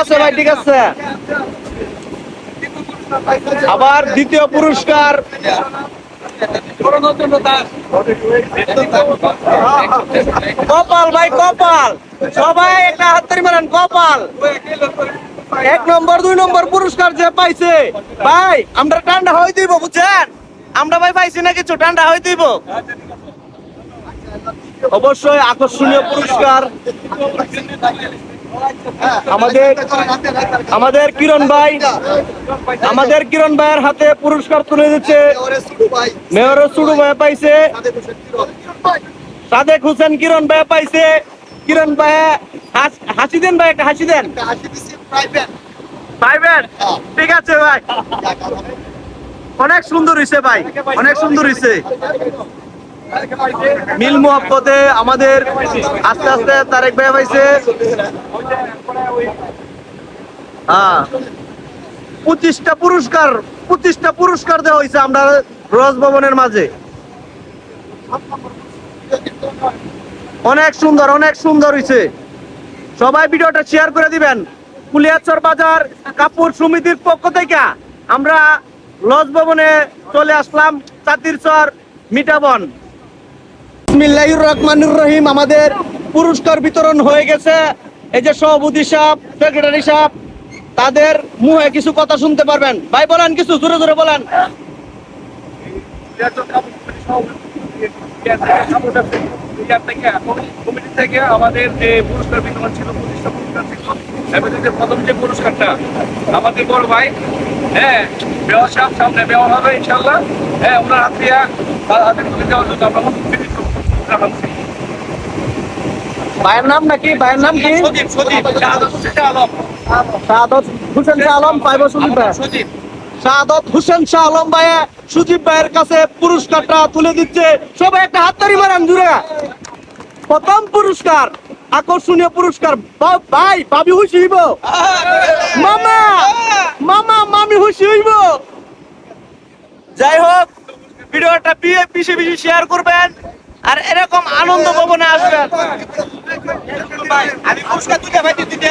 আছে ভাই, ঠিক আছে। আবার দ্বিতীয় পুরস্কার কপাল ভাই, কপাল। সবাই একটা হাততালি মারেন, কপাল। 1 নম্বর 2 নম্বর পুরস্কার যে পাইছে ভাই, আমরা ঠান্ডা হয়ে দিব, বুঝছেন? আমরা ভাই পাইছি না কিছু, ঠান্ডা হয়ে দিব। অবশ্যই আকর্ষণীয় পুরস্কার আমাদের কিরণ ভাই, আমাদের কিরণ ভাইয়ের হাতে পুরস্কার তুলে দিচ্ছে। মেয়রের সুডু ভাই পাইছে, সাদেক হোসেন কিরণ ভাই পাইছে। কিরণ ভাই হাসি দেন ভাই, একটা হাসি দেন। পাইবেন, ঠিক আছে ভাই। অনেক সুন্দর হইছে ভাই, অনেক সুন্দর হইছে। মিল মোহাব্বতে আমাদের আস্তে আস্তে তারেক ভাই পাইছে। 25টা পুরস্কার, 25টা পুরস্কার দেওয়া হয়েছে আমরা রসভবনের মাঝে। অনেক সুন্দর, অনেক সুন্দর হয়েছে। সবাই ভিডিওটা শেয়ার করে দিবেন। কুলিয়াচর বাজার কাপড় সমিতির পক্ষ থেকে আমরা লজ ভবনে চলে আসলাম, চাতিরচর মিঠাবন। বিসমিল্লাহির রহমানির রহিম। আমাদের পুরস্কার বিতরণ হয়ে গেছে। এই যে সভাপতি সাহেব, সেক্রেটারি সাহেব, তাদের মুখে কিছু কথা শুনতে পারবেন। ভাই বলেন কিছু, জোরে জোরে বলেন। কমিটি থেকে আমাদের যে পুরস্কার বিতরণ ছিল, 25টা পুরস্কার ছিল। প্রথম যে পুরস্কারটা আমাদের বড় ভাই, হ্যাঁ, বেওয়া সাহেব, সামনে বেওয়া হবে ইনশাল্লাহ। হ্যাঁ, ওনার হাত দিয়ে হাতে তুলে দেওয়ার জন্য আমরা জানাচ্ছি। ভাইয়ের নাম নাকি? ভাইয়ের নাম কি? সজীব, সজীব, শাহাদাত হোসেন শাহ আলম। শাহাদত হোসেন শাহ আলম পাইব সুদীপ ভাই। সজীব, শাহাদত হোসেন শাহ আলম ভাই সুদীপ ভাইয়ের কাছে পুরস্কারটা তুলে দিচ্ছে। সবাই একটা হাততালি মারেন জুড়ে। প্রথম পুরস্কার, আকর্ষণীয় পুরস্কার। ভাই ভাবি খুশি হইব, মামা মামা মামি খুশি হইব। যাই হোক, ভিডিওটা বেশি বেশি শেয়ার করবেন আর এরকম আনন্দ ভবনে আসবেন। আমি পুরস্কার দুইটা ভাই দিতে